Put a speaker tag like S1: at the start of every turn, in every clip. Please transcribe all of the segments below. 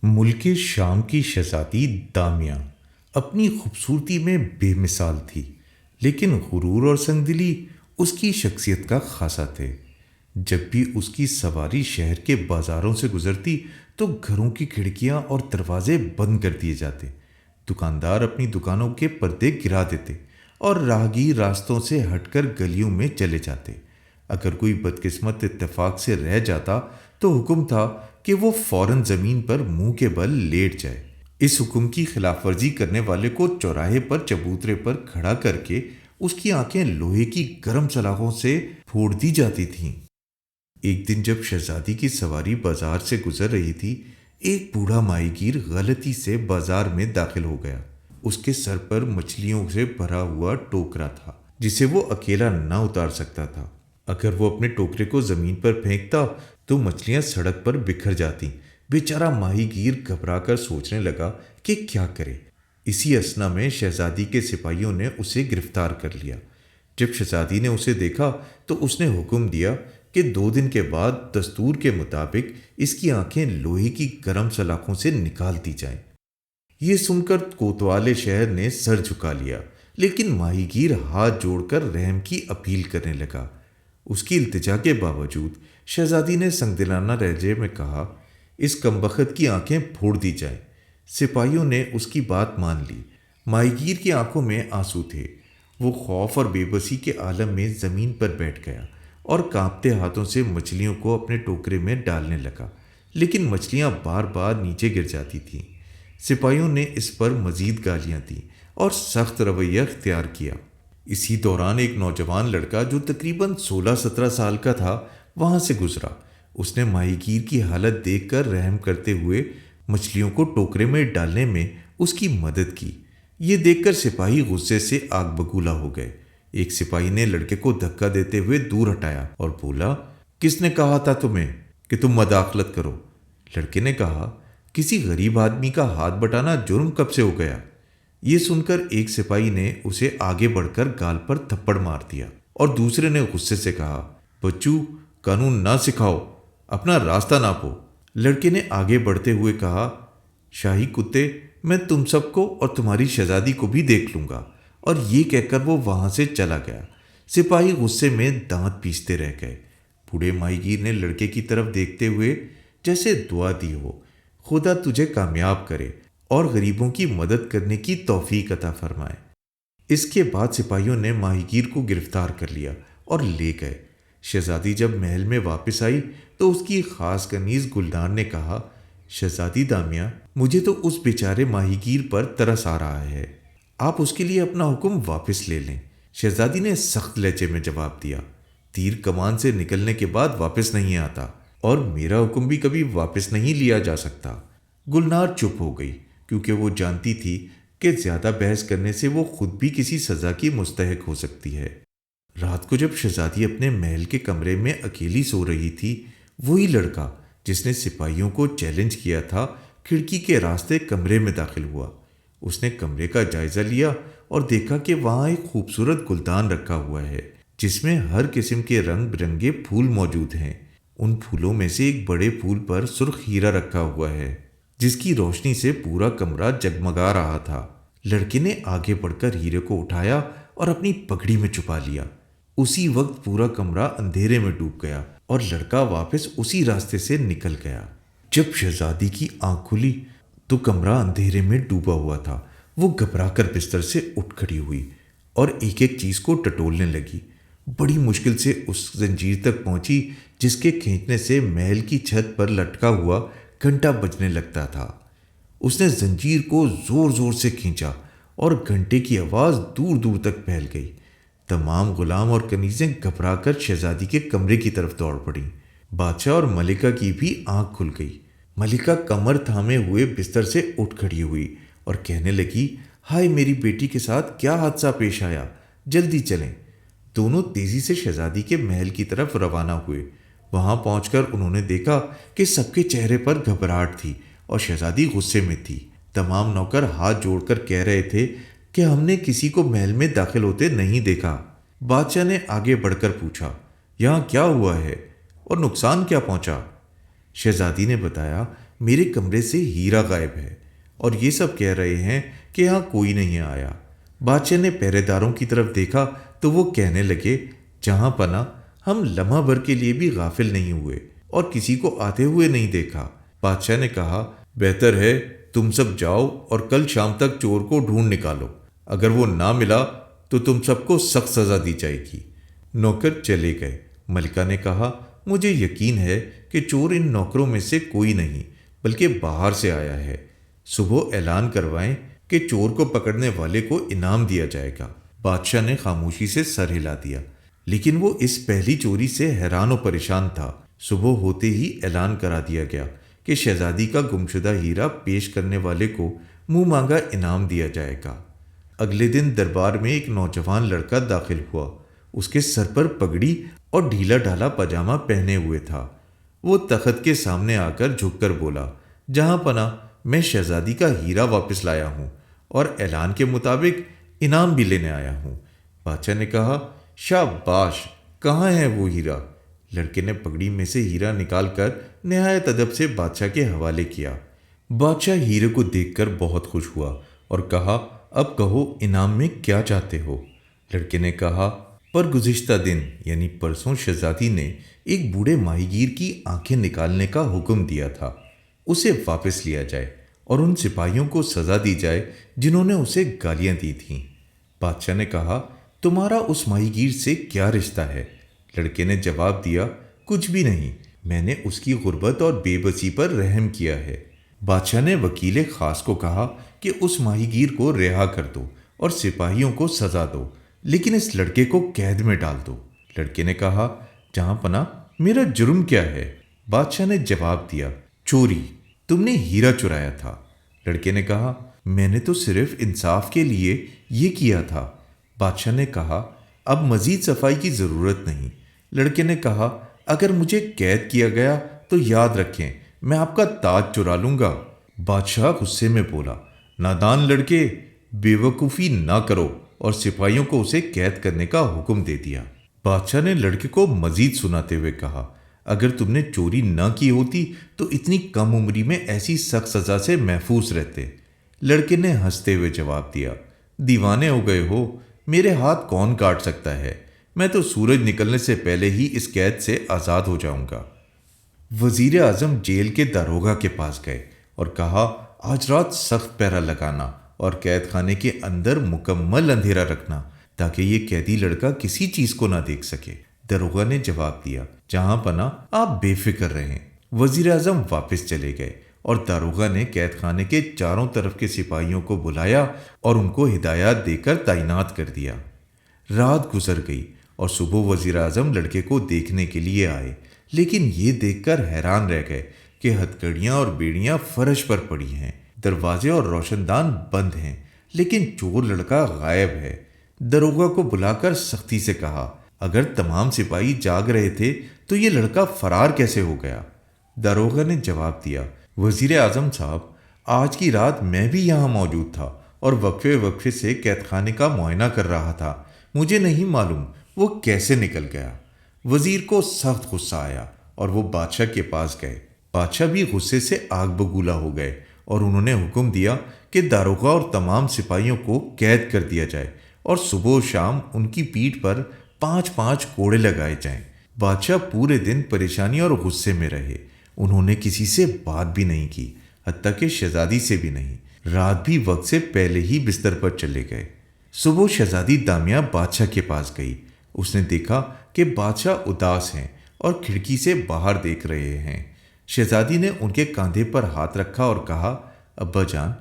S1: ملک شام کی شہزادی دامیہ اپنی خوبصورتی میں بے مثال تھی، لیکن غرور اور سنگدلی اس کی شخصیت کا خاصہ تھے۔ جب بھی اس کی سواری شہر کے بازاروں سے گزرتی تو گھروں کی کھڑکیاں اور دروازے بند کر دیے جاتے، دکاندار اپنی دکانوں کے پردے گرا دیتے اور راہگیر راستوں سے ہٹ کر گلیوں میں چلے جاتے۔ اگر کوئی بدقسمت اتفاق سے رہ جاتا تو حکم تھا کہ وہ فوراً زمین پر منہ کے بل لیٹ جائے۔ اس حکم کی خلاف ورزی کرنے والے کو چوراہے پر چبوترے پر کھڑا کر کے اس کی آنکھیں لوہے کی گرم سلاخوں سے پھوڑ دی جاتی تھیں۔ ایک دن جب شہزادی کی سواری بازار سے گزر رہی تھی، ایک بوڑھا ماہی گیر غلطی سے بازار میں داخل ہو گیا۔ اس کے سر پر مچھلیوں سے بھرا ہوا ٹوکرا تھا جسے وہ اکیلا نہ اتار سکتا تھا۔ اگر وہ اپنے ٹوکرے کو زمین پر پھینکتا تو مچھلیاں سڑک پر بکھر جاتی۔ بیچارہ ماہی گیر گھبرا کر سوچنے لگا کہ کیا کرے۔ اسی اثنا میں شہزادی کے سپاہیوں نے اسے گرفتار کر لیا۔ جب شہزادی نے اسے دیکھا تو اس نے حکم دیا کہ 2 دن کے بعد دستور کے مطابق اس کی آنکھیں لوہے کی گرم سلاخوں سے نکال دی جائیں۔ یہ سن کر کوتوال شہر نے سر جھکا لیا، لیکن ماہی گیر ہاتھ جوڑ کر رحم کی اپیل کرنے لگا۔ اس کی التجا کے باوجود شہزادی نے سنگدلانہ لہجے میں کہا، اس کمبخت کی آنکھیں پھوڑ دی جائیں۔ سپاہیوں نے اس کی بات مان لی۔ ماہی گیر کی آنکھوں میں آنسو تھے۔ وہ خوف اور بے بسی کے عالم میں زمین پر بیٹھ گیا اور کانپتے ہاتھوں سے مچھلیوں کو اپنے ٹوکرے میں ڈالنے لگا، لیکن مچھلیاں بار بار نیچے گر جاتی تھیں۔ سپاہیوں نے اس پر مزید گالیاں دیں اور سخت رویہ اختیار کیا۔ اسی دوران ایک نوجوان لڑکا جو تقریباً 16-17 سال کا تھا وہاں سے گزرا۔ اس نے ماہی گیر کی حالت دیکھ کر رحم کرتے ہوئے مچھلیوں کو ٹوکرے میں ڈالنے میں اس کی مدد کی۔ یہ دیکھ کر سپاہی غصے سے آگ بگولا ہو گئے۔ ایک سپاہی نے لڑکے کو دھکا دیتے ہوئے دور ہٹایا اور بولا، کس نے کہا تھا تمہیں کہ تم مداخلت کرو؟ لڑکے نے کہا، کسی غریب آدمی کا ہاتھ بٹانا جرم کب سے ہو گیا؟ یہ سن کر ایک سپاہی نے اسے آگے بڑھ کر گال پر تھپڑ مار دیا اور دوسرے نے غصے سے کہا، بچو، قانون نہ سکھاؤ، اپنا راستہ ناپو۔ لڑکے نے آگے بڑھتے ہوئے کہا، شاہی کتے، میں تم سب کو اور تمہاری شہزادی کو بھی دیکھ لوں گا۔ اور یہ کہہ کر وہ وہاں سے چلا گیا۔ سپاہی غصے میں دانت پیستے رہ گئے۔ بوڑھے ماہی گیر نے لڑکے کی طرف دیکھتے ہوئے جیسے دعا دی ہو، خدا تجھے کامیاب کرے اور غریبوں کی مدد کرنے کی توفیق عطا فرمائے۔ اس کے بعد سپاہیوں نے ماہی گیر کو گرفتار کر لیا اور لے گئے۔ شہزادی جب محل میں واپس آئی تو اس کی خاص کنیز گلنار نے کہا، شہزادی دامیہ، مجھے تو اس بیچارے ماہی گیر پر ترس آ رہا ہے، آپ اس کے لیے اپنا حکم واپس لے لیں۔ شہزادی نے سخت لہجے میں جواب دیا، تیر کمان سے نکلنے کے بعد واپس نہیں آتا اور میرا حکم بھی کبھی واپس نہیں لیا جا سکتا۔ گلنار چپ ہو گئی کیونکہ وہ جانتی تھی کہ زیادہ بحث کرنے سے وہ خود بھی کسی سزا کی مستحق ہو سکتی ہے۔ رات کو جب شہزادی اپنے محل کے کمرے میں اکیلی سو رہی تھی، وہی لڑکا جس نے سپاہیوں کو چیلنج کیا تھا کھڑکی کے راستے کمرے میں داخل ہوا۔ اس نے کمرے کا جائزہ لیا اور دیکھا کہ وہاں ایک خوبصورت گلدان رکھا ہوا ہے جس میں ہر قسم کے رنگ برنگے پھول موجود ہیں۔ ان پھولوں میں سے ایک بڑے پھول پر سرخ ہیرا رکھا ہوا ہے جس کی روشنی سے پورا کمرہ جگمگا رہا تھا۔ لڑکے نے آگے بڑھ کر ہیرے کو اٹھایا اور اپنی پگڑی میں چھپا لیا۔ اسی وقت پورا کمرہ اندھیرے میں ڈوب گیا اور لڑکا واپس اسی راستے سے نکل گیا۔ جب شہزادی کی آنکھ کھلی تو کمرہ اندھیرے میں ڈوبا ہوا تھا۔ وہ گھبرا کر بستر سے اٹھ کھڑی ہوئی اور ایک ایک چیز کو ٹٹولنے لگی۔ بڑی مشکل سے اس زنجیر تک پہنچی جس کے کھینچنے سے محل کی چھت پر لٹکا ہوا گھنٹا بجنے لگتا تھا۔ اس نے زنجیر کو زور زور سے کھینچا اور گھنٹے کی آواز دور دور تک پھیل گئی۔ تمام غلام اور کنیزیں گھبرا کر شہزادی کے کمرے کی طرف دوڑ پڑیں۔ بادشاہ اور ملکہ کی بھی آنکھ کھل گئی۔ ملکہ کمر تھامے ہوئے بستر سے اٹھ کھڑی ہوئی اور کہنے لگی، ہائے، میری بیٹی کے ساتھ کیا حادثہ پیش آیا، جلدی چلیں۔ دونوں تیزی سے شہزادی کے محل کی طرف روانہ ہوئے۔ وہاں پہنچ کر انہوں نے دیکھا کہ سب کے چہرے پر گھبراہٹ تھی اور شہزادی غصے میں تھی۔ تمام نوکر ہاتھ جوڑ کر کہہ رہے تھے کہ ہم نے کسی کو محل میں داخل ہوتے نہیں دیکھا۔ بادشاہ نے آگے بڑھ کر پوچھا، یہاں کیا ہوا ہے اور نقصان کیا پہنچا؟ شہزادی نے بتایا میرے کمرے سے ہیرا غائب ہے اور یہ سب کہہ رہے ہیں کہ یہاں کوئی نہیں آیا۔ بادشاہ نے پہرے داروں کی طرف دیکھا تو وہ کہنے لگے، جہاں پناہ ہم لمحہ بھر کے لیے بھی غافل نہیں ہوئے اور کسی کو آتے ہوئے نہیں دیکھا۔ بادشاہ نے کہا، بہتر ہے تم سب جاؤ اور کل شام تک چور کو ڈھونڈ نکالو، اگر وہ نہ ملا تو تم سب کو سخت سزا دی جائے گی۔ نوکر چلے گئے۔ ملکہ نے کہا، مجھے یقین ہے کہ چور ان نوکروں میں سے کوئی نہیں بلکہ باہر سے آیا ہے۔ صبح اعلان کروائیں کہ چور کو پکڑنے والے کو انعام دیا جائے گا۔ بادشاہ نے خاموشی سے سر ہلا دیا، لیکن وہ اس پہلی چوری سے حیران و پریشان تھا۔ صبح ہوتے ہی اعلان کرا دیا گیا کہ شہزادی کا گمشدہ ہیرا پیش کرنے والے کو منہ مانگا انعام دیا جائے گا۔ اگلے دن دربار میں ایک نوجوان لڑکا داخل ہوا۔ اس کے سر پر پگڑی اور ڈھیلا ڈھالا پاجامہ پہنے ہوئے تھا۔ وہ تخت کے سامنے آ کر جھک کر بولا، جہاں پناہ میں شہزادی کا ہیرا واپس لایا ہوں اور اعلان کے مطابق انعام بھی لینے آیا ہوں۔ بادشاہ نے کہا، شاباش، کہاں ہے وہ ہیرا؟ لڑکے نے پگڑی میں سے ہیرا نکال کر نہایت ادب سے بادشاہ کے حوالے کیا۔ بادشاہ ہیرے کو دیکھ کر بہت خوش ہوا اور کہا، اب کہو انعام میں کیا چاہتے ہو؟ لڑکے نے کہا، پر گزشتہ دن یعنی پرسوں شہزادی نے ایک بوڑھے ماہی گیر کی آنکھیں نکالنے کا حکم دیا تھا، اسے واپس لیا جائے اور ان سپاہیوں کو سزا دی جائے جنہوں نے اسے گالیاں دی تھیں۔ بادشاہ نے کہا، تمہارا اس ماہی گیر سے کیا رشتہ ہے؟ لڑکے نے جواب دیا، کچھ بھی نہیں، میں نے اس کی غربت اور بے بسی پر رحم کیا ہے۔ بادشاہ نے وکیل خاص کو کہا کہ اس ماہی گیر کو رہا کر دو اور سپاہیوں کو سزا دو، لیکن اس لڑکے کو قید میں ڈال دو۔ لڑکے نے کہا، جہاں پناہ میرا جرم کیا ہے؟ بادشاہ نے جواب دیا، چوری، تم نے ہیرا چرایا تھا۔ لڑکے نے کہا، میں نے تو صرف انصاف کے لیے یہ کیا تھا۔ بادشاہ نے کہا، اب مزید صفائی کی ضرورت نہیں۔ لڑکے نے کہا، اگر مجھے قید کیا گیا تو یاد رکھیں میں آپ کا تاج چرا لوں گا۔ بادشاہ غصے میں بولا، نادان لڑکے، بے وقوفی نہ کرو، اور سپاہیوں کو اسے قید کرنے کا حکم دے دیا۔ بادشاہ نے لڑکے کو مزید سناتے ہوئے کہا، اگر تم نے چوری نہ کی ہوتی تو اتنی کم عمری میں ایسی سخت سزا سے محفوظ رہتے۔ لڑکے نے ہنستے ہوئے جواب دیا، دیوانے ہو گئے ہو، میرے ہاتھ کون کاٹ سکتا ہے؟ میں تو سورج نکلنے سے پہلے ہی اس قید سے آزاد ہو جاؤں گا۔ وزیر اعظم جیل کے داروغہ کے پاس گئے اور کہا، آج رات سخت پہرا لگانا اور قید خانے کے اندر مکمل اندھیرا رکھنا تاکہ یہ قیدی لڑکا کسی چیز کو نہ دیکھ سکے۔ داروغہ نے جواب دیا، جہاں پناہ آپ بے فکر رہیں۔ وزیر اعظم واپس چلے گئے اور داروغہ نے قید خانے کے چاروں طرف کے سپاہیوں کو بلایا اور ان کو ہدایات دے کر تعینات کر دیا۔ رات گزر گئی اور صبح وزیر اعظم لڑکے کو دیکھنے کے لیے آئے، لیکن یہ دیکھ کر حیران رہ گئے کہ ہتھکڑیاں اور بیڑیاں فرش پر پڑی ہیں، دروازے اور روشن دان بند ہیں، لیکن چور لڑکا غائب ہے۔ داروغہ کو بلا کر سختی سے کہا، اگر تمام سپاہی جاگ رہے تھے تو یہ لڑکا فرار کیسے ہو گیا؟ داروغہ نے جواب دیا، وزیر اعظم صاحب، آج کی رات میں بھی یہاں موجود تھا اور وقفے وقفے سے قید خانے کا معائنہ کر رہا تھا، مجھے نہیں معلوم وہ کیسے نکل گیا۔ وزیر کو سخت غصہ آیا اور وہ بادشاہ کے پاس گئے۔ بادشاہ بھی غصے سے آگ بگولا ہو گئے اور انہوں نے حکم دیا کہ داروغہ اور تمام سپاہیوں کو قید کر دیا جائے اور صبح و شام ان کی پیٹھ پر 5 کوڑے لگائے جائیں۔ بادشاہ پورے دن پریشانی اور غصے میں رہے، انہوں نے کسی سے بات بھی نہیں کی، حتیٰ کہ شہزادی سے بھی نہیں۔ رات بھی وقت سے پہلے ہی بستر پر چلے گئے۔ صبح شہزادی دامیا بادشاہ کے پاس گئی۔ اس نے دیکھا کہ بادشاہ اداس ہیں اور کھڑکی سے باہر دیکھ رہے ہیں۔ شہزادی نے ان کے کاندھے پر ہاتھ رکھا اور کہا، ابا جان،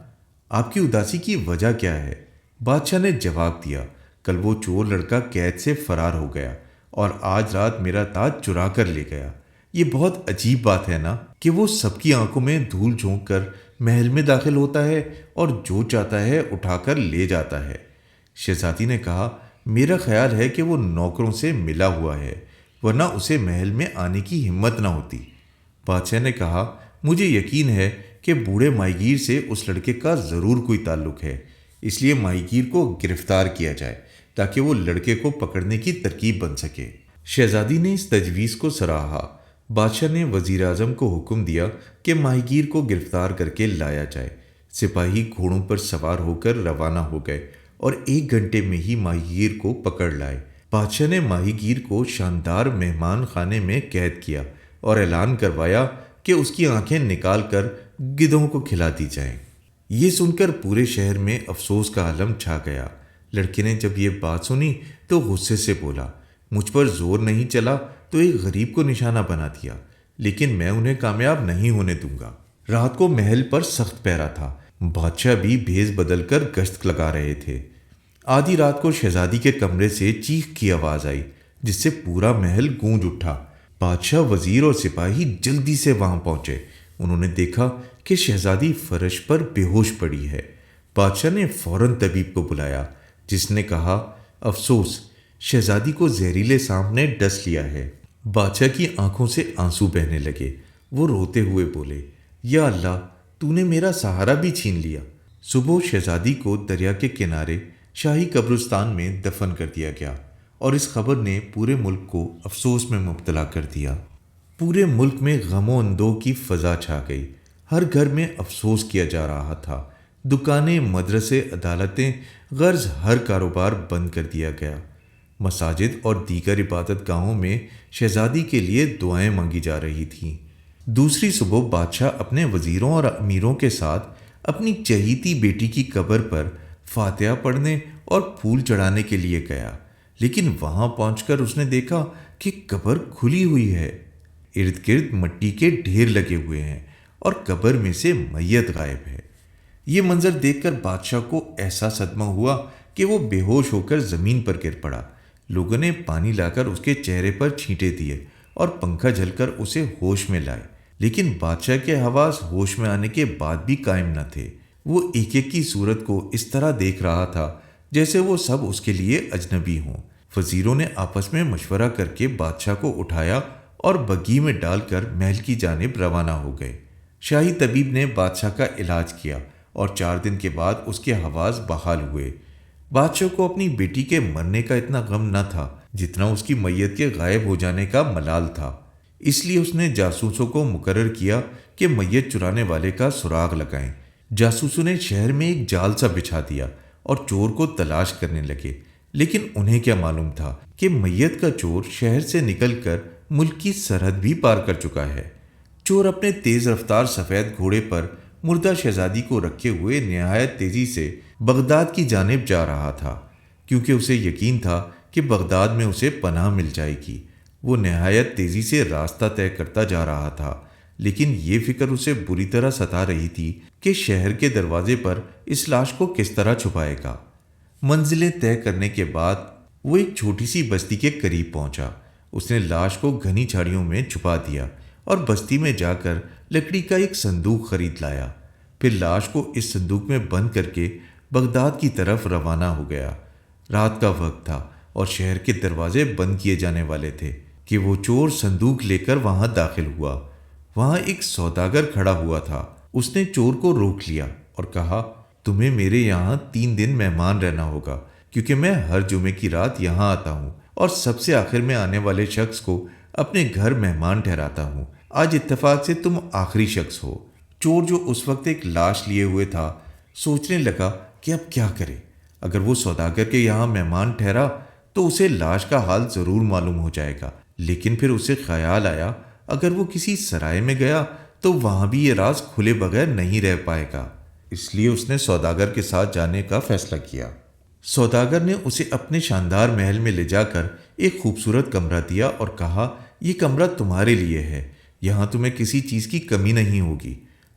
S1: آپ کی اداسی کی وجہ کیا ہے؟ بادشاہ نے جواب دیا، کل وہ چور لڑکا قید سے فرار ہو گیا اور آج رات میرا تاج چرا کر لے گیا۔ یہ بہت عجیب بات ہے نا کہ وہ سب کی آنکھوں میں دھول جھونک کر محل میں داخل ہوتا ہے اور جو چاہتا ہے اٹھا کر لے جاتا ہے۔ شہزادی نے کہا، میرا خیال ہے کہ وہ نوکروں سے ملا ہوا ہے، ورنہ اسے محل میں آنے کی ہمت نہ ہوتی۔ بادشاہ نے کہا، مجھے یقین ہے کہ بوڑھے ماہی گیر سے اس لڑکے کا ضرور کوئی تعلق ہے، اس لیے ماہی گیر کو گرفتار کیا جائے تاکہ وہ لڑکے کو پکڑنے کی ترکیب بن سکے۔ شہزادی نے اس تجویز کو سراہا۔ بادشاہ نے وزیر اعظم کو حکم دیا کہ ماہی گیر کو گرفتار کر کے لایا جائے۔ سپاہی گھوڑوں پر سوار ہو کر روانہ ہو گئے اور 1 گھنٹے میں ہی ماہی گیر کو پکڑ لائے۔ بادشاہ نے ماہی گیر کو شاندار مہمان خانے میں قید کیا اور اعلان کروایا کہ اس کی آنکھیں نکال کر گدھوں کو کھلا دی جائیں۔ یہ سن کر پورے شہر میں افسوس کا عالم چھا گیا۔ لڑکے نے جب یہ بات سنی تو غصے سے بولا، مجھ پر زور نہیں چلا تو ایک غریب کو نشانہ بنا دیا، لیکن میں انہیں کامیاب نہیں ہونے دوں گا۔ رات کو محل پر سخت پہرا تھا۔ بادشاہ بھی بھیس بدل کر گشت لگا رہے تھے۔ آدھی رات کو شہزادی کے کمرے سے چیخ کی آواز آئی جس سے پورا محل گونج اٹھا۔ بادشاہ، وزیر اور سپاہی جلدی سے وہاں پہنچے۔ انہوں نے دیکھا کہ شہزادی فرش پر بے ہوش پڑی ہے۔ بادشاہ نے فوراً طبیب کو بلایا، جس نے کہا، افسوس، شہزادی کو زہریلے سانپ نے ڈس لیا ہے۔ بادشاہ کی آنکھوں سے آنسو بہنے لگے۔ وہ روتے ہوئے بولے، یا اللہ، تو نے میرا سہارا بھی چھین لیا۔ صبح شہزادی کو دریا کے کنارے شاہی قبرستان میں دفن کر دیا گیا اور اس خبر نے پورے ملک کو افسوس میں مبتلا کر دیا۔ پورے ملک میں غم و اندوہ کی فضا چھا گئی۔ ہر گھر میں افسوس کیا جا رہا تھا۔ دکانیں، مدرسے، عدالتیں، غرض ہر کاروبار بند کر دیا گیا۔ مساجد اور دیگر عبادت گاہوں میں شہزادی کے لیے دعائیں مانگی جا رہی تھیں۔ دوسری صبح بادشاہ اپنے وزیروں اور امیروں کے ساتھ اپنی چہیتی بیٹی کی قبر پر فاتحہ پڑھنے اور پھول چڑھانے کے لیے گیا، لیکن وہاں پہنچ کر اس نے دیکھا کہ قبر کھلی ہوئی ہے۔ ارد گرد مٹی کے ڈھیر لگے ہوئے ہیں اور قبر میں سے میت غائب ہے۔ یہ منظر دیکھ کر بادشاہ کو ایسا صدمہ ہوا کہ وہ بے ہوش ہو کر زمین پر گر پڑا۔ لوگوں نے پانی لا کر اس کے چہرے پر چھینٹے دیے اور پنکھا جھل کر اسے ہوش میں لائے، لیکن بادشاہ کے حواس ہوش میں آنے کے بعد بھی قائم نہ تھے۔ وہ ایک ایک کی صورت کو اس طرح دیکھ رہا تھا جیسے وہ سب اس کے لیے اجنبی ہوں۔ وزیروں نے آپس میں مشورہ کر کے بادشاہ کو اٹھایا اور بگھی میں ڈال کر محل کی جانب روانہ ہو گئے۔ شاہی طبیب نے بادشاہ کا علاج کیا اور 4 دن کے بعد اس کے حواس بحال ہوئے۔ بادشاہ کو اپنی بیٹی کے مرنے کا اتنا غم نہ تھا جتنا اس کی میت کے غائب ہو جانے کا ملال تھا۔ اس لیے اس نے جاسوسوں کو مقرر کیا کہ میت چرانے والے کا سراغ لگائیں۔ جاسوسوں نے شہر میں ایک جال سا بچھا دیا اور چور کو تلاش کرنے لگے، لیکن انہیں کیا معلوم تھا کہ میت کا چور شہر سے نکل کر ملک کی سرحد بھی پار کر چکا ہے۔ چور اپنے تیز رفتار سفید گھوڑے پر مردہ شہزادی کو رکھے ہوئے نہایت تیزی سے بغداد کی جانب جا رہا تھا، کیونکہ اسے یقین تھا کہ بغداد میں اسے پناہ مل جائے گی۔ وہ نہایت تیزی سے راستہ طے کرتا جا رہا تھا، لیکن یہ فکر اسے بری طرح ستا رہی تھی کہ شہر کے دروازے پر اس لاش کو کس طرح چھپائے گا۔ منزلیں طے کرنے کے بعد وہ ایک چھوٹی سی بستی کے قریب پہنچا۔ اس نے لاش کو گھنی جھاڑیوں میں چھپا دیا اور بستی میں جا کر لکڑی کا ایک صندوق خرید لایا۔ پھر لاش کو اس صندوق میں بند کر کے بغداد کی طرف روانہ ہو گیا۔ رات کا وقت تھا اور شہر کے دروازے بند کیے جانے والے تھے کہ وہ چور صندوق لے کر وہاں داخل ہوا۔ وہاں ایک سوداگر کھڑا ہوا تھا۔ اس نے چور کو روک لیا اور کہا، تمہیں میرے یہاں 3 دن مہمان رہنا ہوگا، کیونکہ میں ہر جمعے کی رات یہاں آتا ہوں اور سب سے آخر میں آنے والے شخص کو اپنے گھر مہمان ٹھہراتا ہوں۔ آج اتفاق سے تم آخری شخص ہو۔ چور، جو اس وقت ایک لاش لیے ہوئے تھا، سوچنے لگا کہ اب کیا کرے۔ اگر وہ سوداگر کے یہاں مہمان ٹھہرا تو اسے لاش کا حال ضرور معلوم ہو جائے گا، لیکن پھر اسے خیال آیا اگر وہ کسی سرائے میں گیا تو وہاں بھی یہ راز کھلے بغیر نہیں رہ پائے گا۔ اس لیے اس نے سوداگر کے ساتھ جانے کا فیصلہ کیا۔ سوداگر نے اسے اپنے شاندار محل میں لے جا کر ایک خوبصورت کمرہ دیا اور کہا، یہ کمرہ تمہارے لیے ہے، یہاں تمہیں کسی چیز کی کمی نہیں ہوگی۔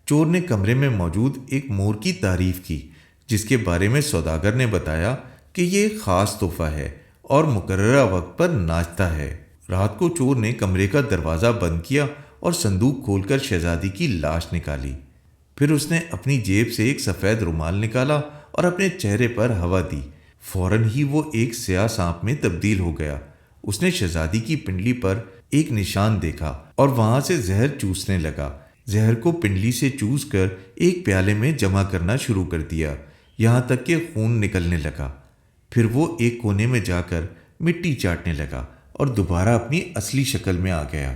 S1: چور نے کمرے میں موجود ایک مور کی تعریف کی، جس کے بارے میں سوداگر نے بتایا کہ یہ ایک خاص تحفہ ہے اور مقررہ وقت پر ناچتا ہے۔ رات کو چور نے کمرے کا دروازہ بند کیا اور صندوق کھول کر شہزادی کی لاش نکالی۔ پھر اس نے اپنی جیب سے ایک سفید رومال نکالا اور اپنے چہرے پر ہوا دی۔ فوراً ہی وہ ایک سیاہ سانپ میں تبدیل ہو گیا۔ اس نے شہزادی کی پنڈلی پر ایک نشان دیکھا اور وہاں سے زہر چوسنے لگا۔ زہر کو پنڈلی سے چوس کر ایک پیالے میں جمع کرنا شروع کر دیا، یہاں تک کہ خون نکلنے لگا۔ پھر وہ ایک کونے میں جا کر مٹی چاٹنے لگا اور دوبارہ اپنی اصلی شکل میں آ گیا۔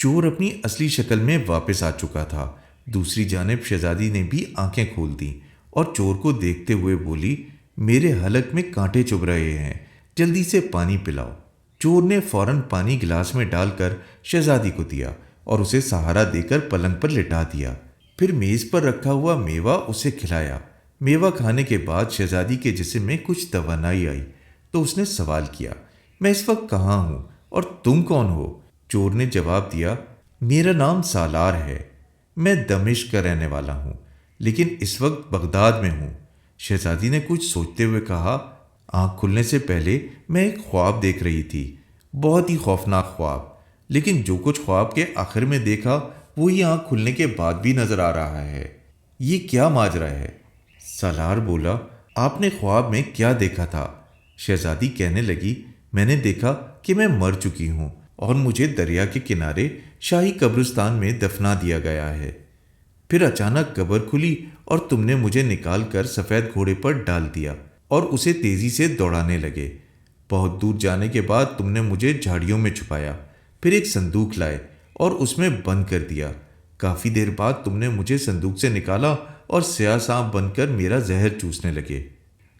S1: چور اپنی اصلی شکل میں واپس آ چکا تھا۔ دوسری جانب شہزادی نے بھی آنکھیں کھول دیں اور چور کو دیکھتے ہوئے بولی، میرے حلق میں کانٹے چبھ رہے ہیں، جلدی سے پانی پلاؤ۔ چور نے فوراً پانی گلاس میں ڈال کر شہزادی کو دیا اور اسے سہارا دے کر پلنگ پر لٹا دیا۔ پھر میز پر رکھا ہوا میوہ اسے کھلایا۔ میوہ کھانے کے بعد شہزادی کے جسم میں کچھ توانائی آئی تو اس نے سوال کیا، میں اس وقت کہاں ہوں اور تم کون ہو؟ چور نے جواب دیا، میرا نام سالار ہے، میں دمشق کا رہنے والا ہوں، لیکن اس وقت بغداد میں ہوں۔ شہزادی نے کچھ سوچتے ہوئے کہا، آنکھ کھلنے سے پہلے میں ایک خواب دیکھ رہی تھی، بہت ہی خوفناک خواب، لیکن جو کچھ خواب کے آخر میں دیکھا وہی آنکھ کھلنے کے بعد بھی نظر آ رہا ہے۔ یہ کیا ماجرا ہے؟ سالار بولا، آپ نے خواب میں کیا دیکھا تھا؟ شہزادی کہنے لگی، میں نے دیکھا کہ میں مر چکی ہوں اور مجھے دریا کے کنارے شاہی قبرستان میں دفنا دیا گیا ہے۔ پھر اچانک قبر کھلی اور تم نے مجھے نکال کر سفید گھوڑے پر ڈال دیا اور اسے تیزی سے دوڑانے لگے۔ بہت دور جانے کے بعد تم نے مجھے جھاڑیوں میں چھپایا، پھر ایک صندوق لائے اور اس میں بند کر دیا۔ کافی دیر بعد تم نے مجھے صندوق سے نکالا اور سیاہ سانپ بن کر میرا زہر چوسنے لگے۔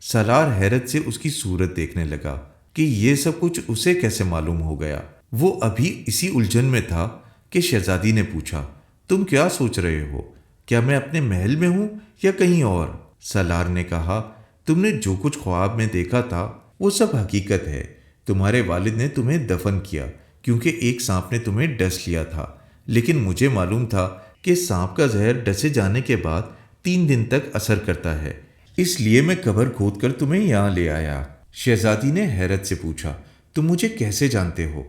S1: سالار حیرت سے اس کی صورت دیکھنے لگا کہ یہ سب کچھ اسے کیسے معلوم ہو گیا۔ وہ ابھی اسی الجھن میں تھا کہ شہزادی نے پوچھا، تم کیا سوچ رہے ہو؟ کیا میں اپنے محل میں ہوں یا کہیں اور؟ سالار نے کہا، تم نے جو کچھ خواب میں دیکھا تھا وہ سب حقیقت ہے۔ تمہارے والد نے تمہیں دفن کیا کیونکہ ایک سانپ نے تمہیں ڈس لیا تھا، لیکن مجھے معلوم تھا کہ سانپ کا زہر ڈسے جانے کے بعد 3 دن تک اثر کرتا ہے، اس لیے میں قبر کھود کر تمہیں یہاں لے آیا۔ شہزادی نے حیرت سے پوچھا، تم مجھے کیسے جانتے ہو؟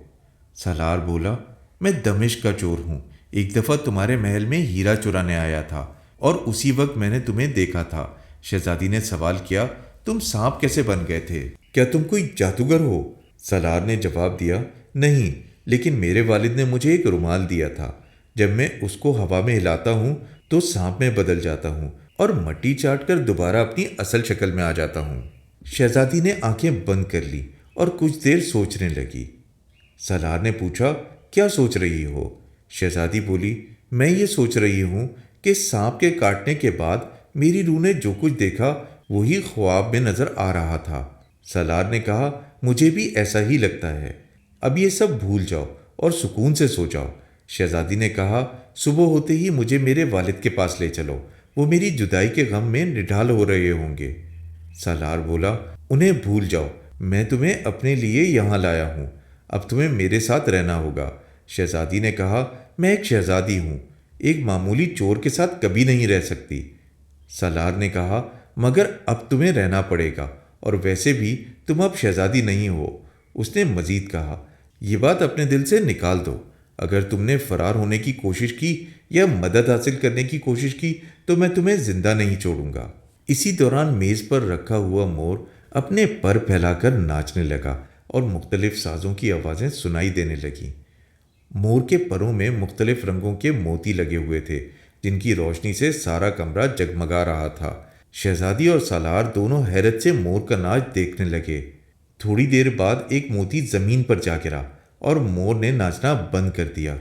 S1: سالار بولا، میں دمشق کا چور ہوں، ایک دفعہ تمہارے محل میں ہیرا چرانے آیا تھا اور اسی وقت میں نے تمہیں دیکھا تھا۔ شہزادی نے سوال کیا، تم سانپ کیسے بن گئے تھے؟ کیا تم کوئی جادوگر ہو؟ سالار نے جواب دیا، نہیں، لیکن میرے والد نے مجھے ایک رومال دیا تھا، جب میں اس کو ہوا میں ہلاتا ہوں تو سانپ میں بدل جاتا ہوں اور مٹی چاٹ کر دوبارہ اپنی اصل شکل میں آ جاتا ہوں۔ شہزادی نے آنکھیں بند کر لی اور کچھ دیر سوچنے لگی۔ سالار نے پوچھا، کیا سوچ رہی ہو؟ شہزادی بولی، میں یہ سوچ رہی ہوں کہ سانپ کے کاٹنے کے بعد میری روح نے جو کچھ دیکھا وہی خواب میں نظر آ رہا تھا۔ سالار نے کہا، مجھے بھی ایسا ہی لگتا ہے، اب یہ سب بھول جاؤ اور سکون سے سو جاؤ۔ شہزادی نے کہا، صبح ہوتے ہی مجھے میرے والد کے پاس لے چلو، وہ میری جدائی کے غم میں نڈھال ہو رہے ہوں گے۔ سالار بولا، انہیں بھول جاؤ، میں تمہیں اپنے لیے یہاں لایا ہوں، اب تمہیں میرے ساتھ رہنا ہوگا۔ شہزادی نے کہا، میں ایک شہزادی ہوں، ایک معمولی چور کے ساتھ کبھی نہیں رہ سکتی۔ سالار نے کہا، مگر اب تمہیں رہنا پڑے گا، اور ویسے بھی تم اب شہزادی نہیں ہو۔ اس نے مزید کہا، یہ بات اپنے دل سے نکال دو، اگر تم نے فرار ہونے کی کوشش کی یا مدد حاصل کرنے کی کوشش کی تو میں تمہیں زندہ نہیں چھوڑوں گا۔ اسی دوران میز پر رکھا ہوا مور اپنے پر پھیلا کر ناچنے لگا اور مختلف سازوں کی آوازیں سنائی دینے لگیں۔ مور کے پروں میں مختلف رنگوں کے موتی لگے ہوئے تھے جن کی روشنی سے سارا کمرہ جگمگا رہا تھا۔ شہزادی اور سالار دونوں حیرت سے مور کا ناچ دیکھنے لگے۔ تھوڑی دیر بعد ایک موتی زمین پر جا گرا اور مور نے ناچنا بند کر دیا۔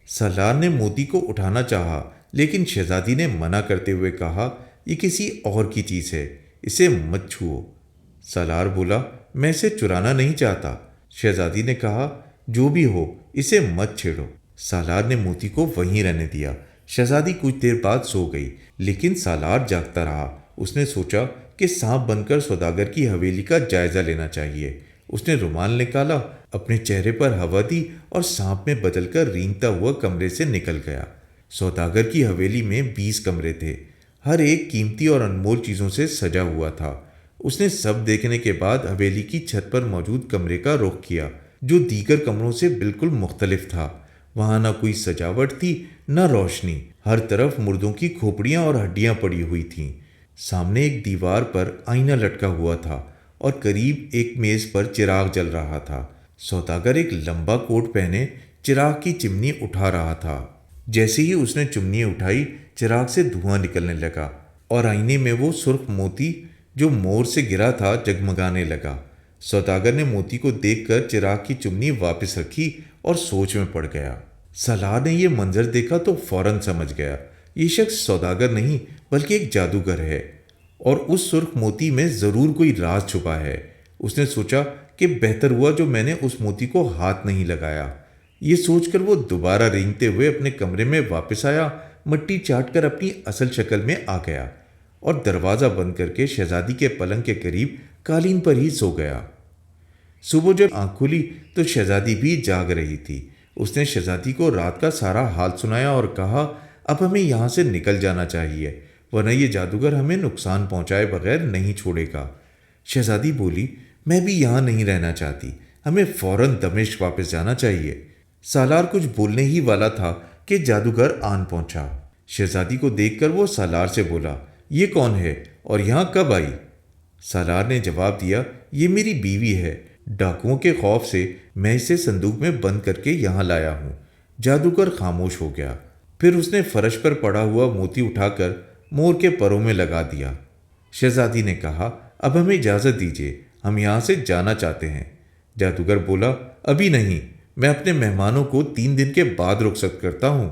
S1: سالار نے موتی کو اٹھانا چاہا لیکن شہزادی نے منع کرتے ہوئے کہا، یہ کسی اور کی چیز ہے، اسے مت چھوؤ۔ سالار بولا، میں اسے چرانا نہیں چاہتا۔ شہزادی نے کہا، جو بھی ہو اسے مت چھیڑو۔ سالار نے موتی کو وہیں رہنے دیا۔ شہزادی کچھ دیر بعد سو گئی لیکن سالار جاگتا رہا۔ اس نے سوچا کہ سانپ بن کر سوداگر کی حویلی کا جائزہ لینا چاہیے۔ اس نے رومال نکالا، اپنے چہرے پر ہوا دی اور سانپ میں بدل کر رینگتا ہوا کمرے سے نکل گیا۔ سوداگر کی حویلی میں 20 کمرے تھے، ہر ایک قیمتی اور انمول چیزوں سے سجا ہوا تھا۔ اس نے سب دیکھنے کے بعد حویلی کی چھت پر موجود کمرے کا رخ کیا جو دیگر کمروں سے بالکل مختلف تھا۔ وہاں نہ کوئی سجاوٹ تھی نہ روشنی، ہر طرف مردوں کی کھوپڑیاں اور ہڈیاں پڑی ہوئی تھیں۔ سامنے ایک دیوار پر آئینہ لٹکا ہوا تھا اور قریب ایک میز پر چراغ جل رہا تھا۔ سوداگر ایک لمبا کوٹ پہنے چراغ کی چمنی اٹھا رہا تھا۔ جیسے ہی اس نے چمنی اٹھائی، چراغ سے دھواں نکلنے لگا اور آئینے میں وہ سرخ موتی جو مور سے گرا تھا جگمگانے لگا۔ سوداگر نے موتی کو دیکھ کر چراغ کی چمنی واپس رکھی اور سوچ میں پڑ گیا۔ سالار نے یہ منظر دیکھا تو فوراً سمجھ گیا یہ شخص سوداگر نہیں بلکہ ایک جادوگر ہے، اور اس سرخ موتی میں ضرور کوئی راز چھپا ہے۔ اس نے سوچا کہ بہتر ہوا جو میں نے اس موتی کو ہاتھ نہیں لگایا۔ یہ سوچ کر وہ دوبارہ رینگتے ہوئے اپنے کمرے میں واپس آیا، مٹی چاٹ کر اپنی اصل شکل میں آ گیا اور دروازہ بند کر کے شہزادی کے پلنگ کے قریب قالین پر ہی سو گیا۔ صبح جب آنکھ کھلی تو شہزادی بھی جاگ رہی تھی۔ اس نے شہزادی کو رات کا سارا حال سنایا اور کہا اب ہمیں یہاں سے نکل جانا چاہیے، ورنہ یہ جادوگر ہمیں نقصان پہنچائے بغیر نہیں چھوڑے گا۔ شہزادی بولی میں بھی یہاں نہیں رہنا چاہتی، ہمیں فوراً دمشق واپس جانا چاہیے۔ سالار کچھ بولنے ہی والا تھا کہ جادوگر آن پہنچا۔ شہزادی کو دیکھ کر وہ سالار سے بولا یہ کون ہے اور یہاں کب آئی؟ سالار نے جواب دیا یہ میری بیوی ہے، ڈاکوؤں کے خوف سے میں اسے صندوق میں بند کر کے یہاں لایا ہوں۔ جادوگر خاموش ہو گیا، پھر اس نے فرش پر پڑا ہوا موتی اٹھا کر مور کے پروں میں لگا دیا۔ شہزادی نے کہا اب ہمیں اجازت دیجیے، ہم یہاں سے جانا چاہتے ہیں۔ جادوگر بولا ابھی نہیں، میں اپنے مہمانوں کو 3 دن کے بعد رخصت کرتا ہوں۔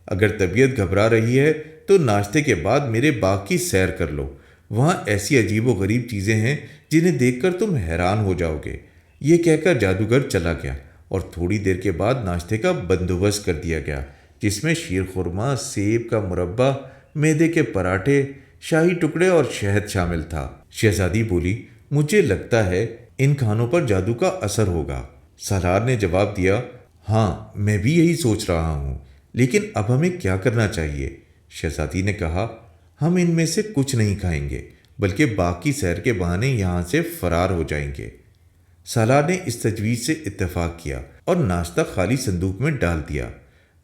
S1: اگر طبیعت گھبرا رہی ہے تو ناشتے کے بعد میرے باغ کی سیر کر لو، وہاں ایسی عجیب و غریب چیزیں ہیں جنہیں دیکھ کر تم حیران ہو جاؤ گے۔ یہ کہہ کر جادوگر چلا گیا اور تھوڑی دیر کے بعد ناشتے کا بندوبست کر دیا گیا، جس میں شیر خورما، سیب کا مربع، میدے کے پراٹھے، شاہی ٹکڑے اور شہد شامل تھا۔ شہزادی بولی مجھے لگتا ہے ان کھانوں پر جادو کا اثر ہوگا۔ سالار نے جواب دیا ہاں میں بھی یہی سوچ رہا ہوں، لیکن اب ہمیں کیا کرنا چاہیے؟ شہزادی نے کہا ہم ان میں سے کچھ نہیں کھائیں گے بلکہ باقی سیر کے بہانے یہاں سے فرار ہو جائیں گے۔ سالار نے اس تجویز سے اتفاق کیا اور ناشتہ خالی صندوق میں ڈال دیا۔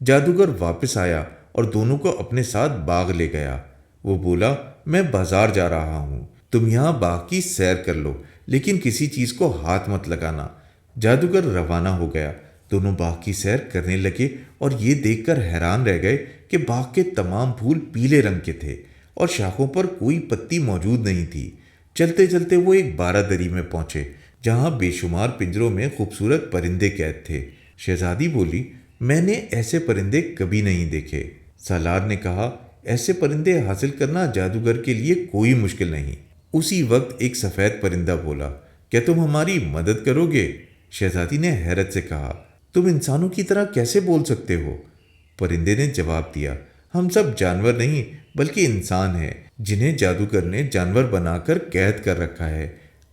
S1: جادوگر واپس آیا اور دونوں کو اپنے ساتھ باغ لے گیا۔ وہ بولا میں بازار جا رہا ہوں، تم یہاں باغ کی سیر کر لو لیکن کسی چیز کو ہاتھ مت لگانا۔ جادوگر روانہ ہو گیا۔ دونوں باغ کی سیر کرنے لگے اور یہ دیکھ کر حیران رہ گئے کہ باغ کے تمام پھول پیلے رنگ کے تھے اور شاخوں پر کوئی پتی موجود نہیں تھی۔ چلتے چلتے وہ ایک بارہ دری میں پہنچے جہاں بے شمار پنجروں میں خوبصورت پرندے قید تھے۔ شہزادی بولی میں نے ایسے پرندے کبھی نہیں دیکھے۔ سالار نے کہا ایسے پرندے حاصل کرنا جادوگر کے لیے کوئی مشکل نہیں۔ اسی وقت ایک سفید پرندہ بولا کیا تم ہماری مدد کرو گے؟ شہزادی نے حیرت سے کہا تم انسانوں کی طرح کیسے بول سکتے ہو؟ پرندے نے جواب دیا ہم سب جانور نہیں بلکہ انسان ہیں جنہیں جادوگر نے جانور بنا کر قید کر رکھا ہے۔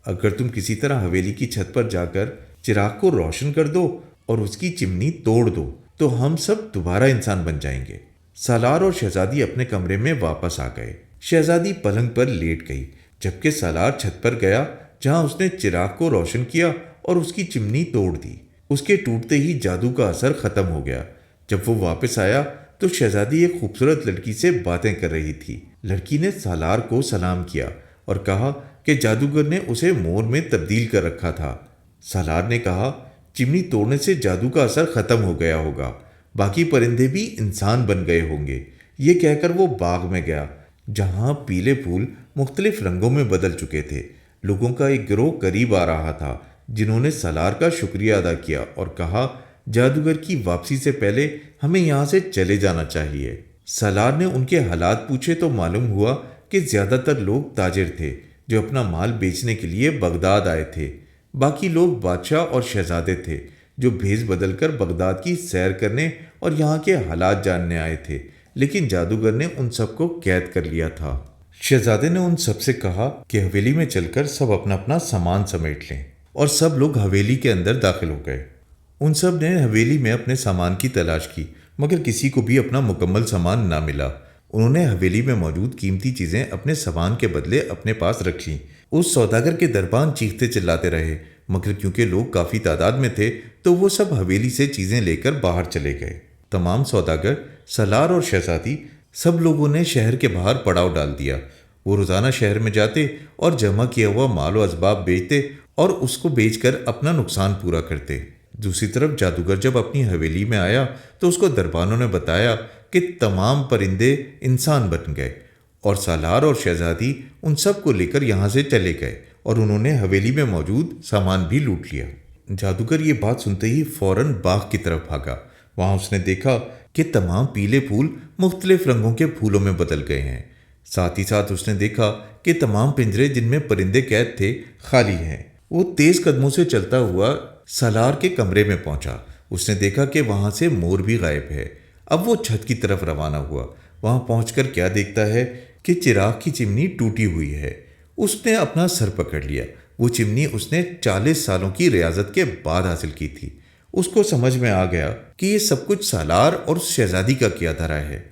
S1: اگر تم کسی طرح حویلی کی چھت پر جا کر چراغ کو روشن کر دو اور اس کی چمنی توڑ دو تو ہم سب دوبارہ انسان بن جائیں گے۔ سالار اور شہزادی اپنے کمرے میں واپس آ گئے۔ شہزادی پلنگ پر لیٹ گئی جبکہ سالار چھت پر گیا جہاں اس نے چراغ کو روشن کیا اور اس کی چمنی توڑ دی۔ اس کے ٹوٹتے ہی جادو کا اثر ختم ہو گیا۔ جب وہ واپس آیا تو شہزادی ایک خوبصورت لڑکی سے باتیں کر رہی تھی۔ لڑکی نے سالار کو سلام کیا اور کہا کہ جادوگر نے اسے مور میں تبدیل کر رکھا تھا۔ سالار نے کہا چمنی توڑنے سے جادو کا اثر ختم ہو گیا ہوگا، باقی پرندے بھی انسان بن گئے ہوں گے۔ یہ کہہ کر وہ باغ میں گیا جہاں پیلے پھول مختلف رنگوں میں بدل چکے تھے۔ لوگوں کا ایک گروہ قریب آ رہا تھا جنہوں نے سالار کا شکریہ ادا کیا اور کہا جادوگر کی واپسی سے پہلے ہمیں یہاں سے چلے جانا چاہیے۔ سالار نے ان کے حالات پوچھے تو معلوم ہوا کہ زیادہ تر لوگ تاجر تھے جو اپنا مال بیچنے کے لیے بغداد آئے تھے۔ باقی لوگ بادشاہ اور شہزادے تھے جو بھیس بدل کر بغداد کی سیر کرنے اور یہاں کے حالات جاننے آئے تھے، لیکن جادوگر نے ان سب کو قید کر لیا تھا۔ شہزادے نے ان سب سے کہا کہ حویلی میں چل کر سب اپنا اپنا سامان سمیٹ لیں، اور سب لوگ حویلی کے اندر داخل ہو گئے۔ ان سب نے حویلی میں اپنے سامان کی تلاش کی مگر کسی کو بھی اپنا مکمل سامان نہ ملا۔ انہوں نے حویلی میں موجود قیمتی چیزیں اپنے سامان کے بدلے اپنے پاس رکھ لیں۔ اس سوداگر کے دربان چیختے چلاتے رہے مگر کیونکہ لوگ کافی تعداد میں تھے تو وہ سب حویلی سے چیزیں لے کر باہر چلے گئے۔ تمام سوداگر، سالار اور شہزادی، سب لوگوں نے شہر کے باہر پڑاؤ ڈال دیا۔ وہ روزانہ شہر میں جاتے اور جمع کیا ہوا مال و اسباب بیچتے اور اس کو بیچ کر اپنا نقصان پورا کرتے۔ دوسری طرف جادوگر جب اپنی حویلی میں آیا تو اس کو دربانوں نے بتایا کہ تمام پرندے انسان بن گئے، اور سالار اور شہزادی ان سب کو لے کر یہاں سے چلے گئے اور انہوں نے حویلی میں موجود سامان بھی لوٹ لیا۔ جادوگر یہ بات سنتے ہی فوراً باغ کی طرف بھاگا۔ وہاں اس نے دیکھا کہ تمام پیلے پھول مختلف رنگوں کے پھولوں میں بدل گئے ہیں۔ ساتھ ہی ساتھ اس نے دیکھا کہ تمام پنجرے جن میں پرندے قید تھے خالی ہیں۔ وہ تیز قدموں سے چلتا ہوا سالار کے کمرے میں پہنچا۔ اس نے دیکھا کہ وہاں سے مور بھی غائب ہے۔ اب وہ چھت کی طرف روانہ ہوا۔ وہاں پہنچ کر کیا دیکھتا ہے کہ چراغ کی چمنی ٹوٹی ہوئی ہے۔ اس نے اپنا سر پکڑ لیا۔ وہ چمنی اس نے 40 سالوں کی ریاضت کے بعد حاصل کی تھی۔ اس کو سمجھ میں آ گیا کہ یہ سب کچھ سالار اور اس شہزادی کا کیا دھرا ہے۔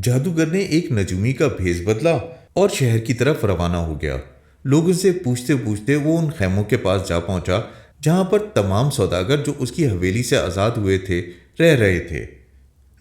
S1: جادوگر نے ایک نجومی کا بھیس بدلا اور شہر کی طرف روانہ ہو گیا۔ لوگوں سے پوچھتے پوچھتے وہ ان خیموں کے پاس جا پہنچا جہاں پر تمام سوداگر جو اس کی حویلی سے آزاد ہوئے تھے رہ رہے تھے۔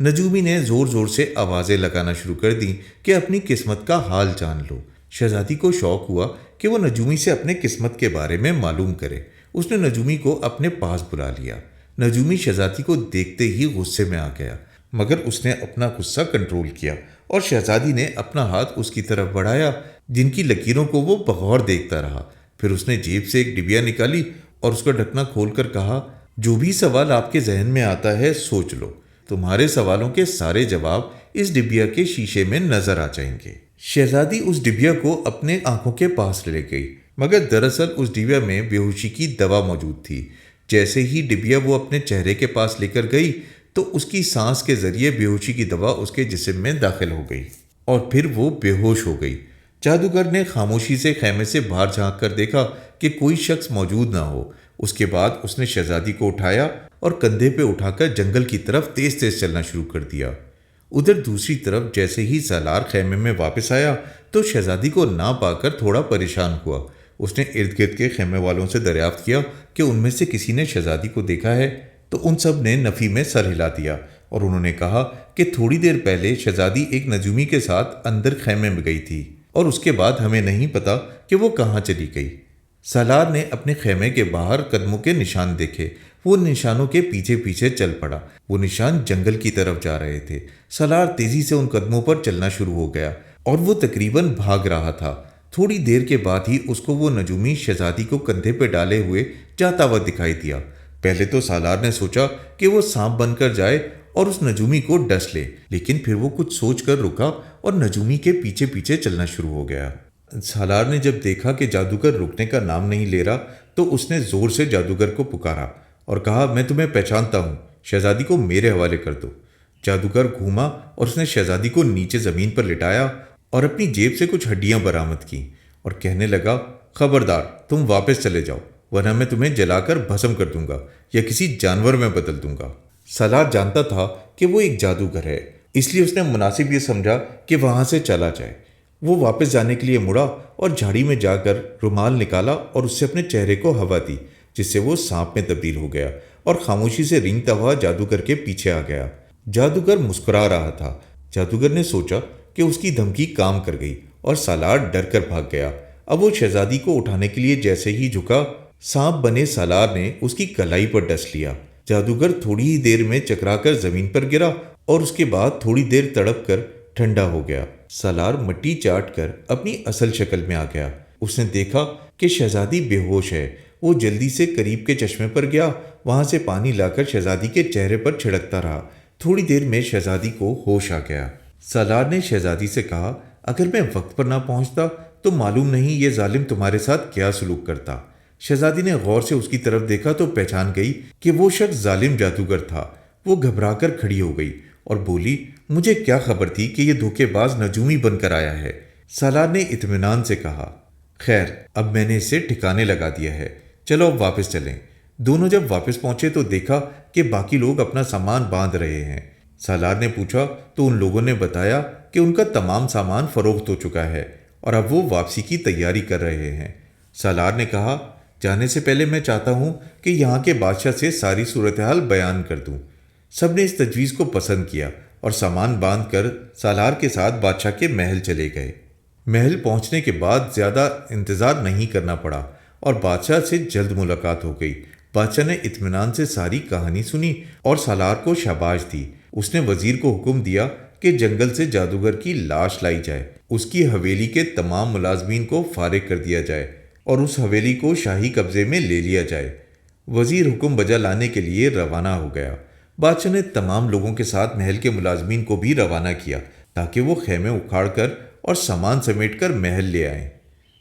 S1: نجومی نے زور زور سے آوازیں لگانا شروع کر دیں کہ اپنی قسمت کا حال جان لو۔ شہزادی کو شوق ہوا کہ وہ نجومی سے اپنے قسمت کے بارے میں معلوم کرے۔ اس نے نجومی کو اپنے پاس بلا لیا۔ نجومی شہزادی کو دیکھتے ہی غصے میں آ گیا، مگر اس نے اپنا غصہ کنٹرول کیا اور شہزادی نے اپنا ہاتھ اس کی طرف بڑھایا جن کی لکیروں کو وہ بغور دیکھتا رہا۔ پھر اس نے جیب سے ایک ڈبیا نکالی اور اس کا ڈھکنا کھول کر کہا، جو بھی سوال آپ کے ذہن میں آتا ہے سوچ لو، تمہارے سوالوں کے سارے جواب اس ڈبیا کے شیشے میں نظر آ جائیں گے۔ شہزادی اس ڈبیا کو اپنے آنکھوں کے پاس لے گئی، مگر دراصل اس ڈبیا میں بے ہوشی کی دوا موجود تھی۔ جیسے ہی ڈبیا وہ اپنے چہرے کے پاس لے کر گئی تو اس کی سانس کے ذریعے بے ہوشی کی دوا اس کے جسم میں داخل ہو گئی اور پھر وہ بے ہوش ہو گئی۔ جادوگر نے خاموشی سے خیمے سے باہر جھانک کر دیکھا کہ کوئی شخص موجود نہ ہو۔ اس کے بعد اس نے شہزادی کو اٹھایا اور کندھے پہ اٹھا کر جنگل کی طرف تیز تیز چلنا شروع کر دیا۔ ادھر دوسری طرف جیسے ہی سالار خیمے میں واپس آیا تو شہزادی کو نہ پا کر تھوڑا پریشان ہوا۔ اس نے ارد گرد کے خیمے والوں سے دریافت کیا کہ ان میں سے کسی نے شہزادی کو دیکھا ہے، تو ان سب نے نفی میں سر ہلا دیا اور انہوں نے کہا کہ تھوڑی دیر پہلے شہزادی ایک نجومی کے ساتھ اندر خیمے میں گئی تھی اور اس کے بعد ہمیں نہیں پتا کہ وہ کہاں چلی گئی۔ سالار نے اپنے خیمے کے باہر قدموں کے نشان دیکھے۔ وہ نشانوں کے پیچھے پیچھے چل پڑا۔ وہ نشان جنگل کی طرف جا رہے تھے۔ سالار تیزی سے ان قدموں پر چلنا شروع ہو گیا اور وہ تقریباً بھاگ رہا تھا۔ تھوڑی دیر کے بعد ہی اس کو وہ نجومی شہزادی کو کندھے پہ ڈالے ہوئے جاتا ہوا دکھائی دیا۔ پہلے تو سالار نے سوچا کہ وہ سانپ بن کر جائے اور اس نجومی کو ڈس لے، لیکن پھر وہ کچھ سوچ کر رکا اور نجومی کے پیچھے پیچھے چلنا شروع ہو گیا۔ سالار نے جب دیکھا کہ جادوگر رکنے کا نام نہیں لے رہا تو اس نے زور سے جادوگر کو پکارا اور کہا، میں تمہیں پہچانتا ہوں، شہزادی کو میرے حوالے کر دو۔ جادوگر گھوما اور اس نے شہزادی کو نیچے زمین پر لٹایا اور اپنی جیب سے کچھ ہڈیاں برآمد کیں اور کہنے لگا، خبردار تم واپس چلے جاؤ ورنہ میں تمہیں جلا کر بھسم کر دوں گا یا کسی جانور میں بدل دوں گا۔ سالار جانتا تھا کہ وہ ایک جادوگر ہے، اس لیے اس نے مناسب یہ سمجھا کہ وہاں سے چلا جائے۔ وہ واپس جانے کے لیے مڑا اور جھاڑی میں جا کر رومال نکالا اور اس سے اپنے چہرے کو ہوا دی، جس سے وہ سانپ میں تبدیل ہو گیا اور خاموشی سے رینگتا ہوا جادوگر کے پیچھے آ گیا۔ جادوگر مسکرا رہا تھا۔ جادوگر نے سوچا کہ اس کی دھمکی کام کر گئی اور سالار ڈر کر بھاگ گیا۔ اب وہ شہزادی کو اٹھانے کے لیے جیسے ہی جھکا، سانپ بنے سالار نے اس کی کلائی پر ڈس لیا۔ جادوگر تھوڑی ہی دیر میں چکرا کر زمین پر گرا اور اس کے بعد تھوڑی دیر تڑپ کر ٹھنڈا ہو گیا۔ سالار مٹی چاٹ کر اپنی اصل شکل میں آ گیا۔ اس نے دیکھا کہ شہزادی بے ہوش ہے۔ وہ جلدی سے قریب کے چشمے پر گیا، وہاں سے پانی لا کر شہزادی کے چہرے پر چھڑکتا رہا۔ تھوڑی دیر میں شہزادی کو ہوش آ گیا۔ سالار نے شہزادی سے کہا، اگر میں وقت پر نہ پہنچتا تو معلوم نہیں یہ ظالم تمہارے ساتھ کیا سلوک کرتا۔ شہزادی نے غور سے اس کی طرف دیکھا تو پہچان گئی کہ وہ شخص ظالم جادوگر تھا۔ وہ گھبرا کر کھڑی ہو گئی اور بولی، مجھے کیا خبر تھی کہ یہ دھوکے باز نجومی بن کر آیا ہے۔ سالار نے اطمینان سے کہا، خیر اب میں نے اسے ٹھکانے لگا دیا ہے، چلو اب واپس چلیں۔ دونوں جب واپس پہنچے تو دیکھا کہ باقی لوگ اپنا سامان باندھ رہے ہیں۔ سالار نے پوچھا تو ان لوگوں نے بتایا کہ ان کا تمام سامان فروخت ہو چکا ہے اور اب وہ واپسی کی تیاری کر رہے ہیں۔ سالار نے کہا، جانے سے پہلے میں چاہتا ہوں کہ یہاں کے بادشاہ سے ساری صورتحال بیان کر دوں۔ سب نے اس تجویز کو پسند کیا اور سامان باندھ کر سالار کے ساتھ بادشاہ کے محل چلے گئے۔ محل پہنچنے کے بعد زیادہ انتظار نہیں کرنا پڑا اور بادشاہ سے جلد ملاقات ہو گئی۔ بادشاہ نے اطمینان سے ساری کہانی سنی اور سالار کو شاباش دی۔ اس نے وزیر کو حکم دیا کہ جنگل سے جادوگر کی لاش لائی جائے، اس کی حویلی کے تمام ملازمین کو فارغ کر دیا جائے اور اس حویلی کو شاہی قبضے میں لے لیا جائے۔ وزیر حکم بجا لانے کے لیے روانہ ہو گیا۔ بادشاہ نے تمام لوگوں کے ساتھ محل کے ملازمین کو بھی روانہ کیا تاکہ وہ خیمے اکھاڑ کر اور سامان سمیٹ کر محل لے آئیں۔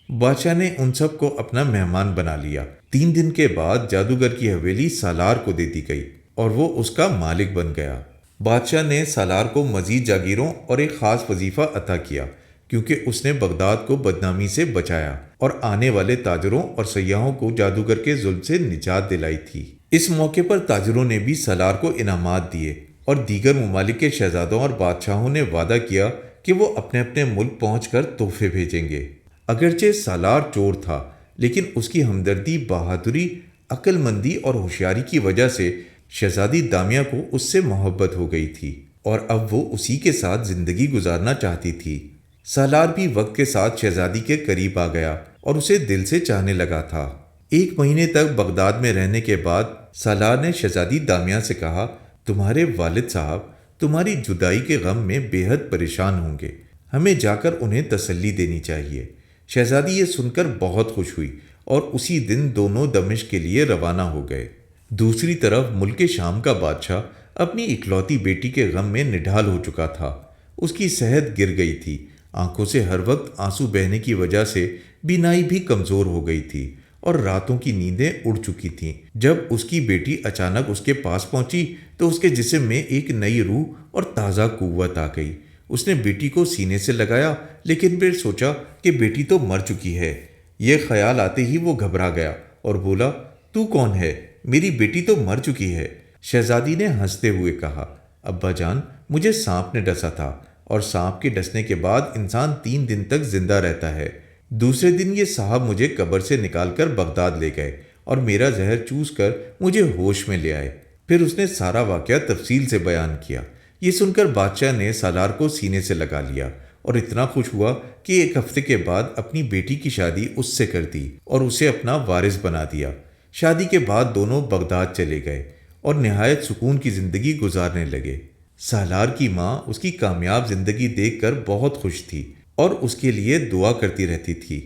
S1: بادشاہ نے ان سب کو اپنا مہمان بنا لیا۔ 3 دن کے بعد جادوگر کی حویلی سالار کو دے دی گئی اور وہ اس کا مالک بن گیا۔ بادشاہ نے سالار کو مزید جاگیروں اور ایک خاص وظیفہ عطا کیا کیونکہ اس نے بغداد کو بدنامی سے بچایا اور آنے والے تاجروں اور سیاحوں کو جادوگر کے ظلم سے نجات دلائی تھی۔ اس موقع پر تاجروں نے بھی سالار کو انعامات دیے اور دیگر ممالک کے شہزادوں اور بادشاہوں نے وعدہ کیا کہ وہ اپنے اپنے ملک پہنچ کر تحفے بھیجیں گے۔ اگرچہ سالار چور تھا لیکن اس کی ہمدردی، بہادری، عقل مندی اور ہوشیاری کی وجہ سے شہزادی دامیہ کو اس سے محبت ہو گئی تھی اور اب وہ اسی کے ساتھ زندگی گزارنا چاہتی تھی۔ سالار بھی وقت کے ساتھ شہزادی کے قریب آ گیا اور اسے دل سے چاہنے لگا تھا۔ 1 مہینے تک بغداد میں رہنے کے بعد سالار نے شہزادی دامیہ سے کہا، تمہارے والد صاحب تمہاری جدائی کے غم میں بے حد پریشان ہوں گے، ہمیں جا کر انہیں تسلی دینی چاہیے۔ شہزادی یہ سن کر بہت خوش ہوئی اور اسی دن دونوں دمشق کے لیے روانہ ہو گئے۔ دوسری طرف ملک شام کا بادشاہ اپنی اکلوتی بیٹی کے غم میں نڈھال ہو چکا تھا۔ اس کی صحت گر گئی تھی، آنکھوں سے ہر وقت آنسو بہنے کی وجہ سے بینائی بھی کمزور ہو گئی تھی اور راتوں کی نیندیں اڑ چکی تھیں۔ جب اس کی بیٹی اچانک اس کے پاس پہنچی تو اس کے جسم میں ایک نئی روح اور تازہ قوت آ گئی۔ اس نے بیٹی کو سینے سے لگایا لیکن پھر سوچا کہ بیٹی تو مر چکی ہے۔ یہ خیال آتے ہی وہ گھبرا گیا اور بولا، تو کون ہے؟ میری بیٹی تو مر چکی ہے۔ شہزادی نے ہنستے ہوئے کہا، ابا جان مجھے سانپ نے ڈسا تھا اور سانپ کے ڈسنے کے بعد انسان 3 دن تک زندہ رہتا ہے۔ دوسرے دن یہ صاحب مجھے قبر سے نکال کر بغداد لے گئے اور میرا زہر چوس کر مجھے ہوش میں لے آئے۔ پھر اس نے سارا واقعہ تفصیل سے بیان کیا۔ یہ سن کر بادشاہ نے سالار کو سینے سے لگا لیا اور اتنا خوش ہوا کہ 1 ہفتے کے بعد اپنی بیٹی کی شادی اس سے کر دی اور اسے اپنا وارث بنا دیا۔ شادی کے بعد دونوں بغداد چلے گئے اور نہایت سکون کی زندگی گزارنے لگے۔ سالار کی ماں اس کی کامیاب زندگی دیکھ کر بہت خوش تھی اور اس کے لیے دعا کرتی رہتی تھی۔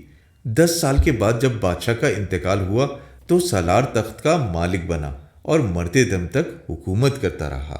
S1: 10 سال کے بعد جب بادشاہ کا انتقال ہوا تو سالار تخت کا مالک بنا اور مرتے دم تک حکومت کرتا رہا۔